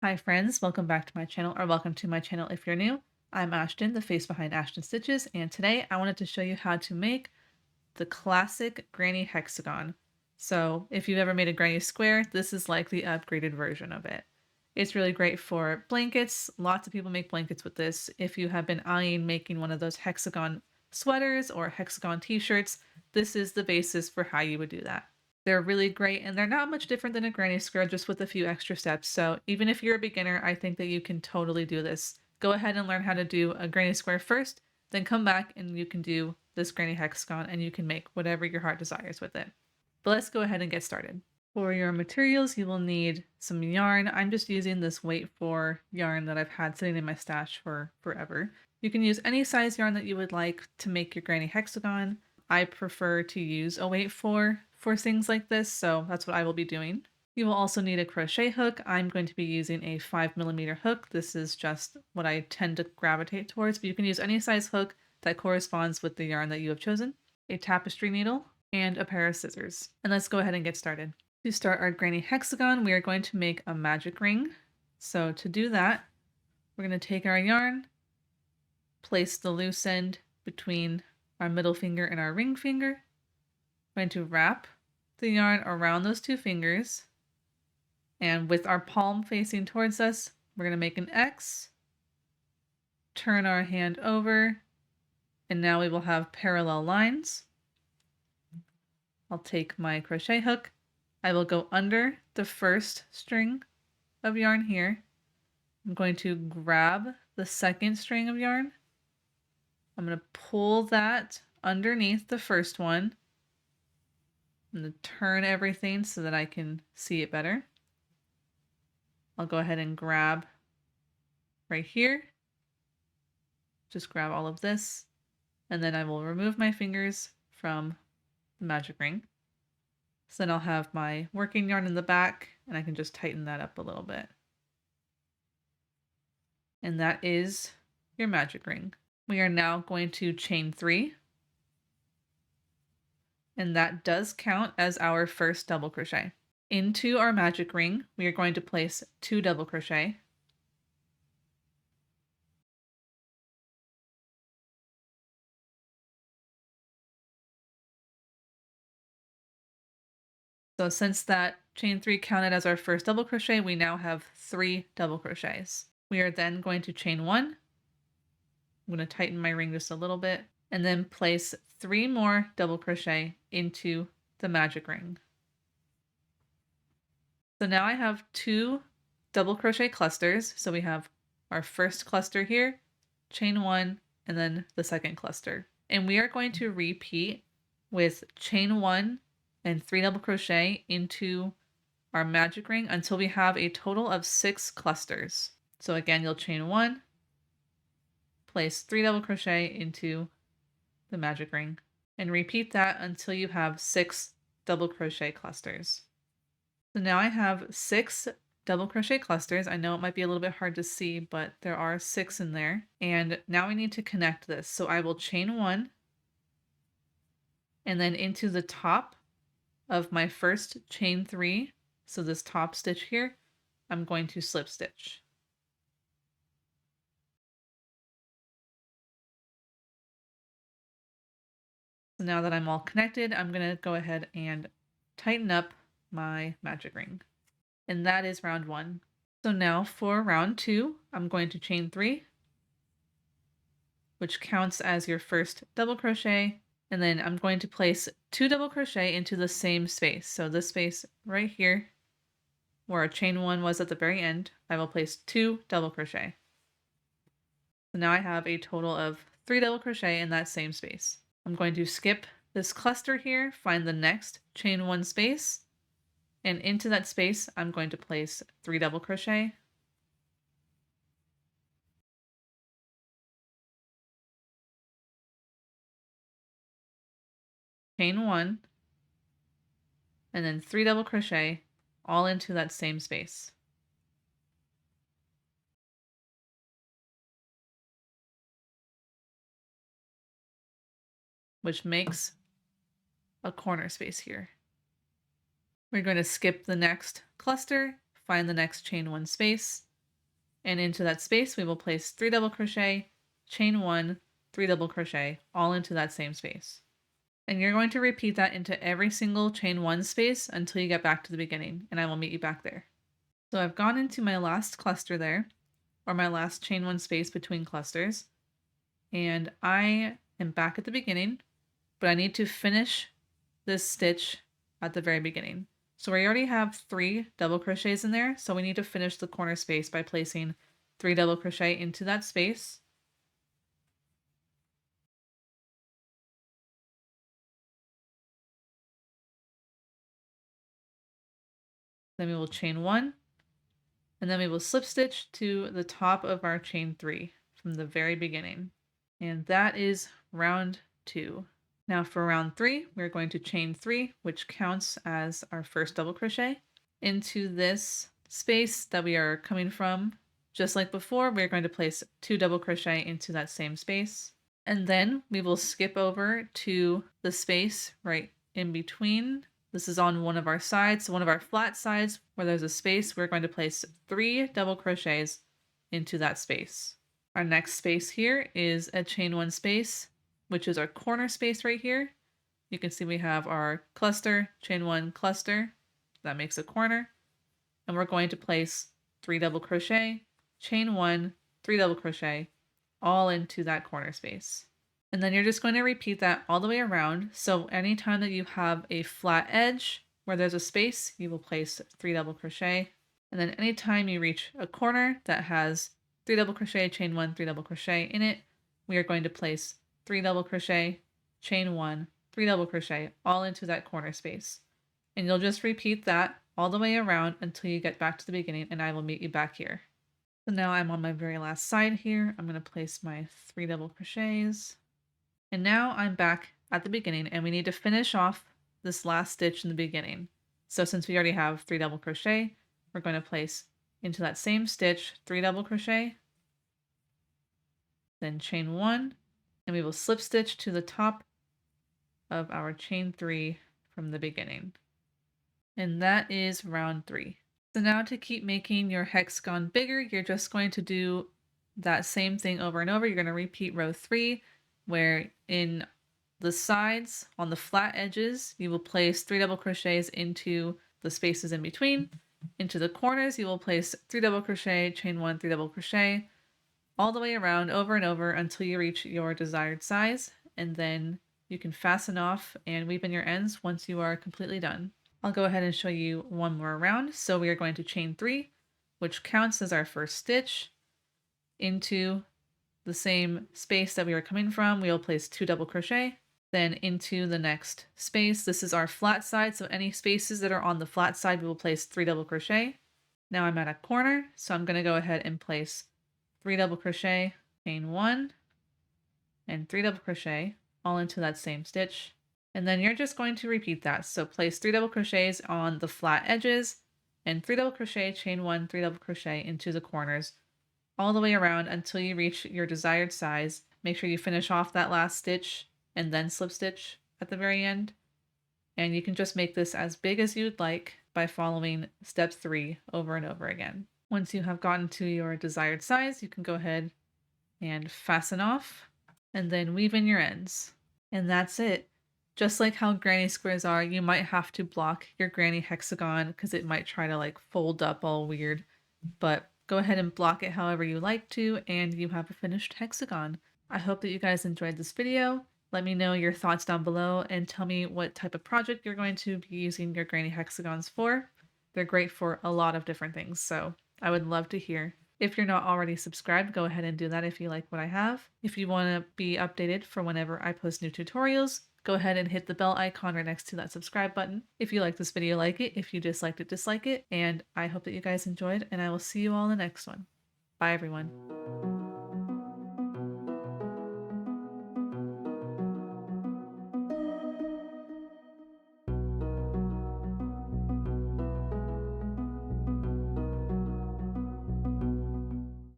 Hi friends, welcome back to my channel, or welcome to my channel if you're new. I'm Ashton, the face behind Ashten Stitches, and today I wanted to show you how to make the classic granny hexagon. So if you've ever made a granny square, this is like the upgraded version of it. It's really great for blankets. Lots of people make blankets with this. If you have been eyeing making one of those hexagon sweaters or hexagon t-shirts, this is the basis for how you would do that. They're really great, and they're not much different than a granny square, just with a few extra steps. So even if you're a beginner, I think that you can totally do this. Go ahead and learn how to do a granny square first, then come back and you can do this granny hexagon and you can make whatever your heart desires with it. But let's go ahead and get started. For your materials, you will need some yarn. I'm just using this weight 4 yarn that I've had sitting in my stash for forever. You can use any size yarn that you would like to make your granny hexagon. I prefer to use a weight 4 for things like this, so that's what I will be doing. You will also need a crochet hook. I'm going to be using a 5mm hook. This is just what I tend to gravitate towards, but you can use any size hook that corresponds with the yarn that you have chosen, a tapestry needle, and a pair of scissors. And let's go ahead and get started. To start our granny hexagon, we are going to make a magic ring. So to do that, we're going to take our yarn, place the loose end between our middle finger and our ring finger. We're going to wrap the yarn around those two fingers, and with our palm facing towards us, we're going to make an X, turn our hand over, and now we will have parallel lines. I'll take my crochet hook. I will go under the first string of yarn here. I'm going to grab the second string of yarn. I'm going to pull that underneath the first one. I'm going to turn everything so that I can see it better. I'll go ahead and grab right here. Just grab all of this, and then I will remove my fingers from the magic ring. So then I'll have my working yarn in the back, and I can just tighten that up a little bit. And that is your magic ring. We are now going to chain 3. And that does count as our first double crochet. Into our magic ring, we are going to place 2 double crochet. So since that chain 3 counted as our first double crochet, we now have 3 double crochets. We are then going to chain 1. I'm going to tighten my ring just a little bit, and then place 3 more double crochet into the magic ring. So now I have 2 double crochet clusters. So we have our first cluster here, chain 1, and then the second cluster. And we are going to repeat with chain 1 and 3 double crochet into our magic ring until we have a total of 6 clusters. So again, you'll chain 1, place 3 double crochet into the magic ring, and repeat that until you have 6 double crochet clusters. So now I have 6 double crochet clusters. I know it might be a little bit hard to see, but there are 6 in there. And now we need to connect this. So I will chain 1, and then into the top of my first chain 3, so this top stitch here, I'm going to slip stitch. So now that I'm all connected, I'm going to go ahead and tighten up my magic ring. And that is round 1. So now for round 2, I'm going to chain 3, which counts as your first double crochet. And then I'm going to place 2 double crochet into the same space. So this space right here, where our chain 1 was at the very end, I will place 2 double crochet. So now I have a total of 3 double crochet in that same space. I'm going to skip this cluster here, find the next chain 1 space, and into that space, I'm going to place 3 double crochet. Chain 1, and then 3 double crochet all into that same space. Which makes a corner space here. We're going to skip the next cluster, find the next chain 1 space, And into that space, we will place 3 double crochet, chain 1, 3 double crochet, all into that same space. And you're going to repeat that into every single chain 1 space until you get back to the beginning, and I will meet you back there. So I've gone into my last cluster there, or my last chain 1 space between clusters, and I am back at the beginning, but I need to finish this stitch at the very beginning. So we already have 3 double crochets in there, so we need to finish the corner space by placing 3 double crochet into that space. Then we will chain 1, and then we will slip stitch to the top of our chain 3 from the very beginning. And that is round 2. Now for round 3, we're going to chain 3, which counts as our first double crochet, into this space that we are coming from. Just like before, we're going to place 2 double crochet into that same space. And then we will skip over to the space right in between. This is on one of our sides, so one of our flat sides where there's a space, we're going to place 3 double crochets into that space. Our next space here is a chain 1 space, which is our corner space right here. You can see we have our cluster, chain 1 cluster, that makes a corner. And we're going to place 3 double crochet, chain 1, 3 double crochet, all into that corner space. And then you're just going to repeat that all the way around. So anytime that you have a flat edge where there's a space, you will place 3 double crochet. And then anytime you reach a corner that has 3 double crochet, chain 1, 3 double crochet in it, we are going to place 3 double crochet, chain 1, 3 double crochet, all into that corner space. And you'll just repeat that all the way around until you get back to the beginning, and I will meet you back here. So now I'm on my very last side here. I'm going to place my 3 double crochets. And now I'm back at the beginning, and we need to finish off this last stitch in the beginning. So since we already have 3 double crochet, we're going to place into that same stitch 3 double crochet, then chain 1, and we will slip stitch to the top of our chain 3 from the beginning. And that is round 3. So now to keep making your hexagon bigger, you're just going to do that same thing over and over. You're going to repeat row 3, where in the sides, on the flat edges, you will place 3 double crochets into the spaces in between. Into the corners, you will place 3 double crochet, chain 1, 3 double crochet, all the way around over and over until you reach your desired size, and then you can fasten off and weave in your ends once you are completely done. I'll go ahead and show you one more round. So we are going to chain 3, which counts as our first stitch, into the same space that we were coming from. We will place 2 double crochet, then into the next space. This is our flat side, so any spaces that are on the flat side, we will place 3 double crochet. Now I'm at a corner, so I'm going to go ahead and place 3 double crochet, chain 1, and 3 double crochet, all into that same stitch. And then you're just going to repeat that. So place 3 double crochets on the flat edges, and 3 double crochet, chain 1, 3 double crochet into the corners, all the way around until you reach your desired size. Make sure you finish off that last stitch and then slip stitch at the very end. And you can just make this as big as you'd like by following step 3 over and over again. Once you have gotten to your desired size, you can go ahead and fasten off and then weave in your ends. And that's it. Just like how granny squares are, you might have to block your granny hexagon because it might try to like fold up all weird, but go ahead and block it however you like to, and you have a finished hexagon. I hope that you guys enjoyed this video. Let me know your thoughts down below and tell me what type of project you're going to be using your granny hexagons for. They're great for a lot of different things, so I would love to hear. If you're not already subscribed, go ahead and do that if you like what I have. If you want to be updated for whenever I post new tutorials, go ahead and hit the bell icon right next to that subscribe button. If you like this video, like it. If you disliked it, dislike it. And I hope that you guys enjoyed, and I will see you all in the next one. Bye, everyone.